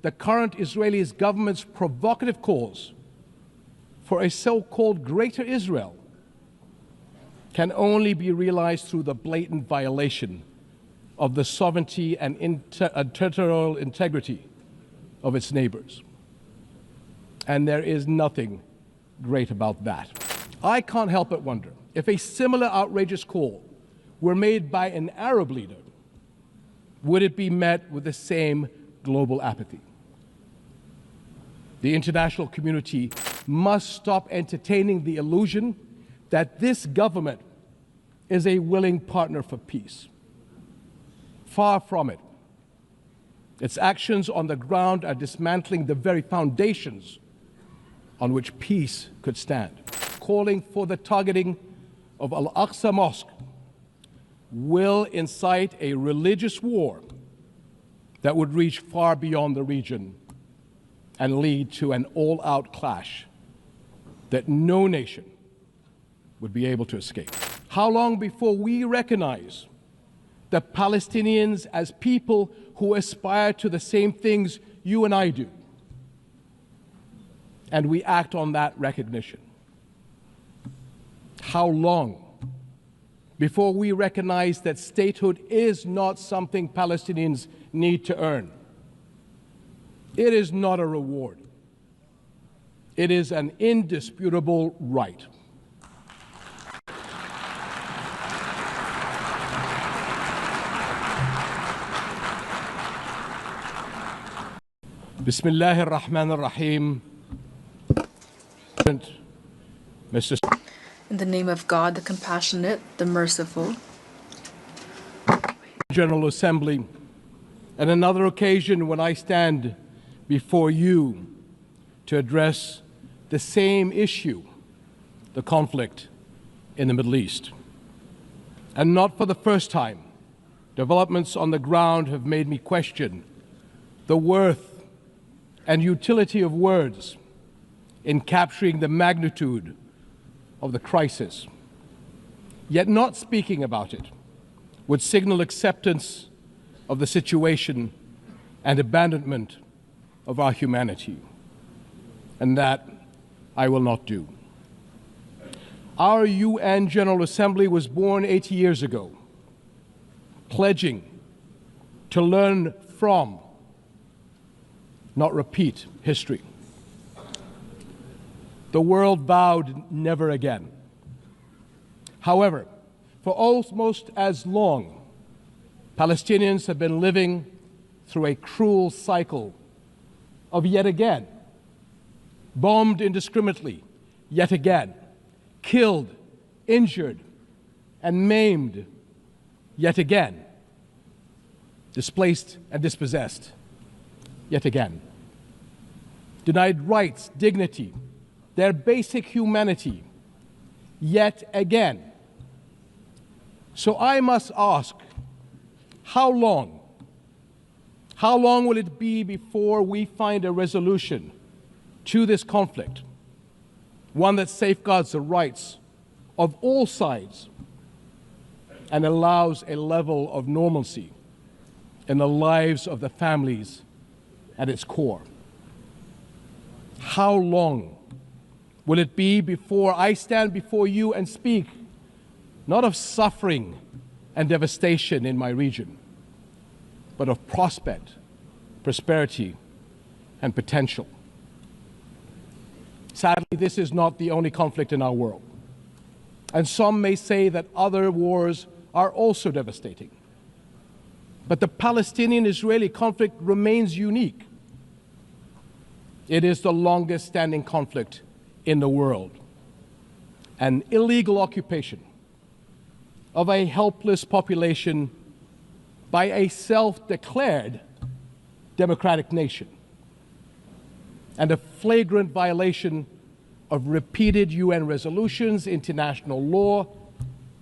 The current Israeli government's provocative calls for a so-called Greater Israel can only be realized through the blatant violation of the sovereignty and territorial integrity of its neighbors. And there is nothing great about that. I can't help but wonder if a similar outrageous call were made by an Arab leader, would it be met with the same global apathy? The international community must stop entertaining the illusion that this government is a willing partner for peace. Far from it. Its actions on the ground are dismantling the very foundations on which peace could stand. Calling for the targeting of Al-Aqsa Mosque will incite a religious war that would reach far beyond the region and lead to an all-out clash that no nation would be able to escape. How long before we recognize the Palestinians as people who aspire to the same things you and I do, and we act on that recognition? How long before we recognize that statehood is not something Palestinians need to earn? It is not a reward. It is an indisputable right. Bismillah ar-Rahman ar-Rahim. Mr. In the name of God, the compassionate, the merciful. General Assembly, and another occasion when I stand before you to address the same issue, the conflict in the Middle East. And not for the first time, developments on the ground have made me question the worth and utility of words in capturing the magnitude of the crisis. Yet not speaking about it would signal acceptance of the situation and abandonment of our humanity. And that I will not do. Our UN General Assembly was born 80 years ago, pledging to learn from, not repeat, history. The world vowed never again. However, for almost as long, Palestinians have been living through a cruel cycle of yet again, bombed indiscriminately, yet again, killed, injured, and maimed, yet again, displaced and dispossessed, yet again, denied rights, dignity, their basic humanity, yet again. So I must ask, how long? How long will it be before we find a resolution to this conflict, one that safeguards the rights of all sides and allows a level of normalcy in the lives of the families at its core? How long will it be before I stand before you and speak not of suffering and devastation in my region, but of prospect, prosperity, and potential? Sadly, this is not the only conflict in our world. And some may say that other wars are also devastating. But the Palestinian-Israeli conflict remains unique. It is the longest standing conflict in the world. An illegal occupation of a helpless population by a self-declared democratic nation, and a flagrant violation of repeated UN resolutions, international law,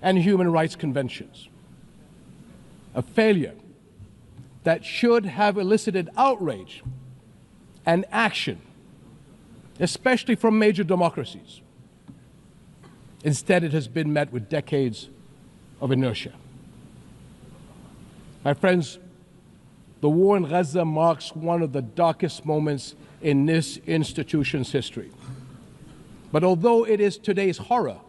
and human rights conventions. A failure that should have elicited outrage and action, especially from major democracies. Instead, it has been met with decades of inertia. My friends, the war in Gaza marks one of the darkest moments in this institution's history. But although it is today's horror,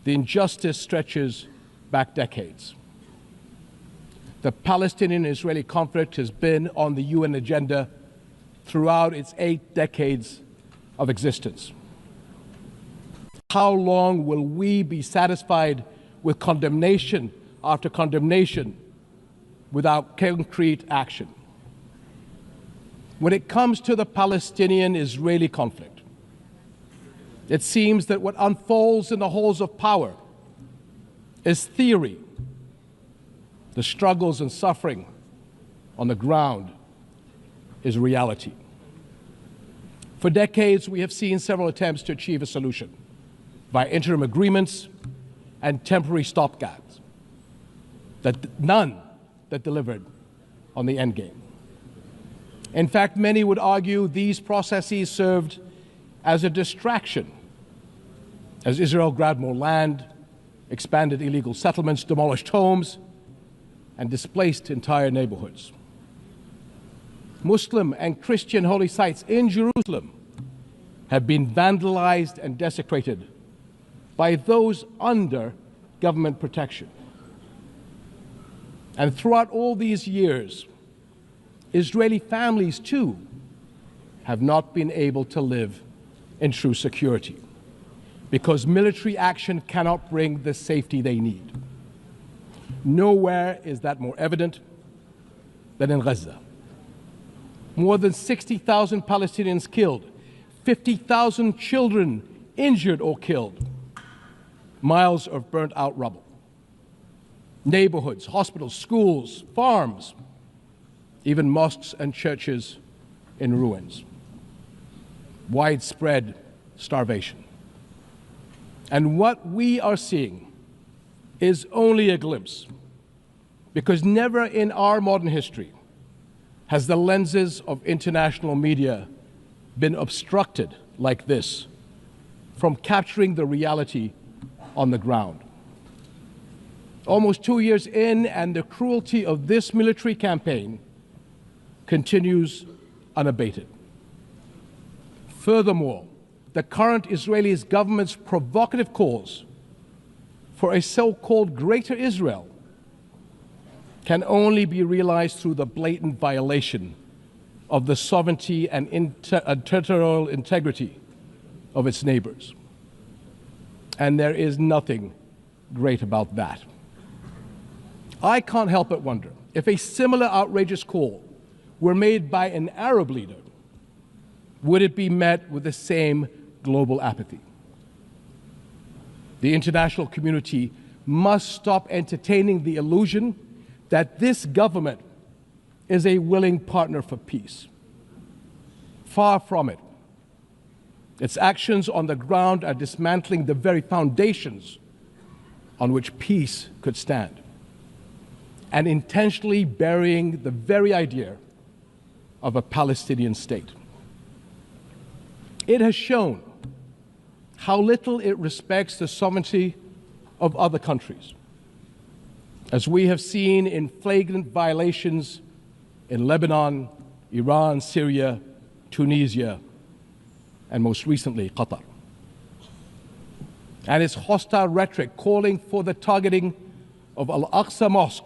the injustice stretches back decades. The Palestinian-Israeli conflict has been on the UN agenda throughout its 8 decades of existence. How long will we be satisfied with condemnation after condemnation without concrete action? When it comes to the Palestinian-Israeli conflict, it seems that what unfolds in the halls of power is theory. The struggles and suffering on the ground is reality. For decades, we have seen several attempts to achieve a solution by interim agreements and temporary stopgaps, none that delivered on the end game. In fact, many would argue these processes served as a distraction as Israel grabbed more land, expanded illegal settlements, demolished homes, and displaced entire neighborhoods. Muslim and Christian holy sites in Jerusalem have been vandalized and desecrated by those under government protection. And throughout all these years, Israeli families too have not been able to live in true security because military action cannot bring the safety they need. Nowhere is that more evident than in Gaza. More than 60,000 Palestinians killed, 50,000 children injured or killed, miles of burnt out rubble, neighborhoods, hospitals, schools, farms, even mosques and churches in ruins, widespread starvation. And what we are seeing is only a glimpse, because never in our modern history has the lenses of international media been obstructed like this from capturing the reality on the ground. Almost 2 years in, and the cruelty of this military campaign continues unabated. Furthermore, the current Israeli government's provocative calls for a so-called Greater Israel can only be realized through the blatant violation of the sovereignty and territorial integrity of its neighbors. And there is nothing great about that. I can't help but wonder if a similar outrageous call were made by an Arab leader, would it be met with the same global apathy? The international community must stop entertaining the illusion that this government is a willing partner for peace. Far from it. Its actions on the ground are dismantling the very foundations on which peace could stand, and intentionally burying the very idea of a Palestinian state. It has shown how little it respects the sovereignty of other countries, as we have seen in flagrant violations in Lebanon, Iran, Syria, Tunisia, and most recently, Qatar. And its hostile rhetoric calling for the targeting of Al-Aqsa Mosque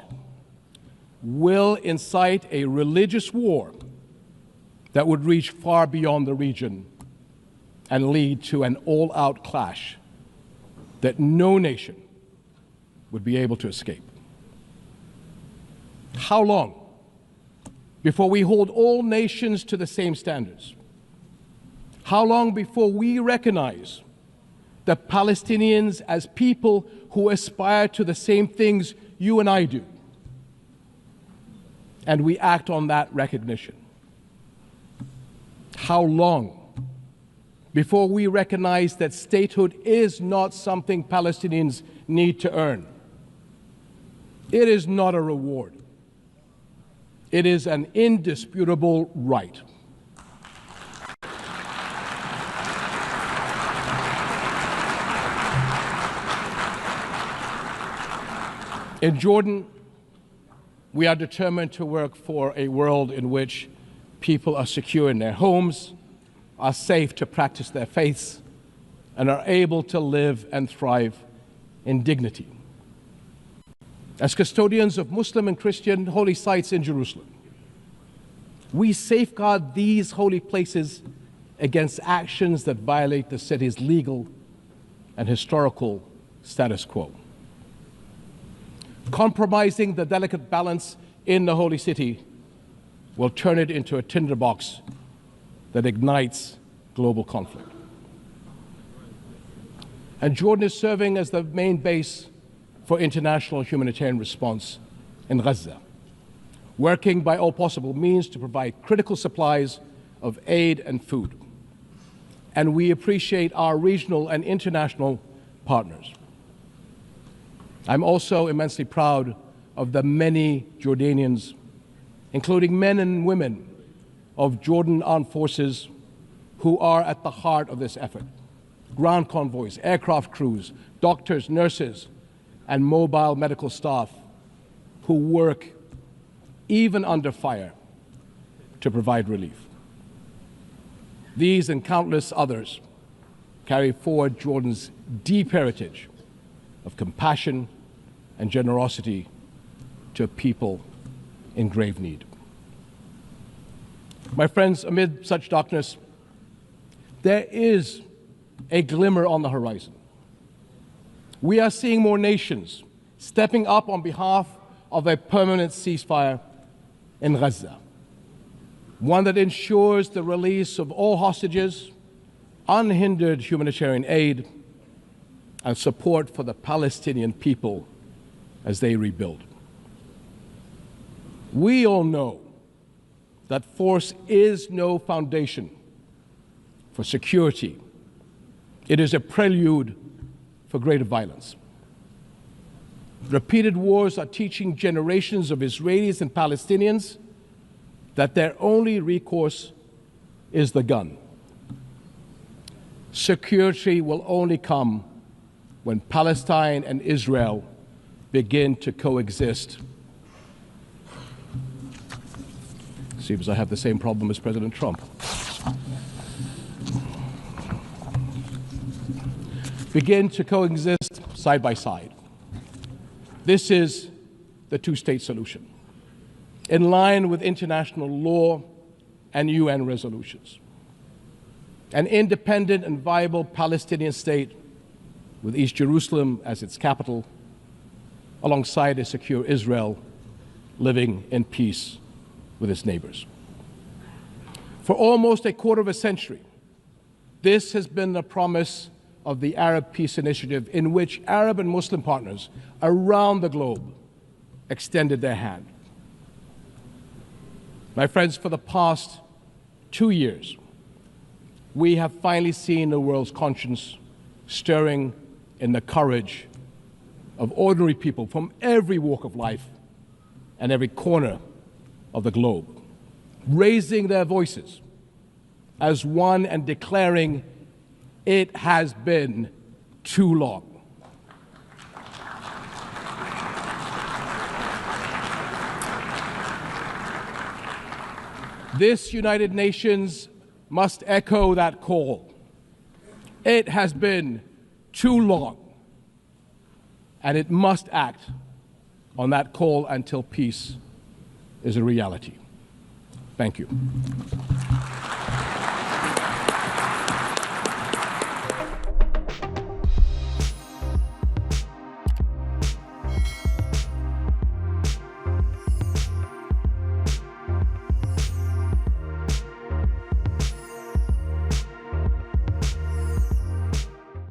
will incite a religious war that would reach far beyond the region and lead to an all-out clash that no nation would be able to escape. How long before we hold all nations to the same standards? How long before we recognize the Palestinians as people who aspire to the same things you and I do, and we act on that recognition? How long before we recognize that statehood is not something Palestinians need to earn? It is not a reward. It is an indisputable right. In Jordan, We are determined to work for a world in which people are secure in their homes, are safe to practice their faiths, and are able to live and thrive in dignity. As custodians of Muslim and Christian holy sites in Jerusalem, we safeguard these holy places against actions that violate the city's legal and historical status quo. Compromising the delicate balance in the holy city will turn it into a tinderbox that ignites global conflict. And Jordan is serving as the main base for international humanitarian response in Gaza, working by all possible means to provide critical supplies of aid and food. And we appreciate our regional and international partners. I'm also immensely proud of the many Jordanians, including men and women of Jordan armed forces, who are at the heart of this effort. Ground convoys, aircraft crews, doctors, nurses, and mobile medical staff who work even under fire to provide relief. These and countless others carry forward Jordan's deep heritage of compassion and generosity to a people in grave need. My friends, amid such darkness, there is a glimmer on the horizon. We are seeing more nations stepping up on behalf of a permanent ceasefire in Gaza, one that ensures the release of all hostages, unhindered humanitarian aid, and support for the Palestinian people as they rebuild. We all know that force is no foundation for security. It is a prelude for greater violence. Repeated wars are teaching generations of Israelis and Palestinians that their only recourse is the gun. Security will only come when Palestine and Israel begin to coexist. Seems I have the same problem as President Trump. Begin to coexist side by side. This is the two-state solution, in line with international law and UN resolutions. An independent and viable Palestinian state with East Jerusalem as its capital, alongside a secure Israel living in peace with its neighbors. For almost a quarter of a century, this has been the promise of the Arab Peace Initiative, in which Arab and Muslim partners around the globe extended their hand. My friends, for the past 2 years, we have finally seen the world's conscience stirring in the courage of ordinary people from every walk of life and every corner of the globe, raising their voices as one and declaring, "It has been too long." This United Nations must echo that call. It has been too long, and it must act on that call until peace is a reality. Thank you.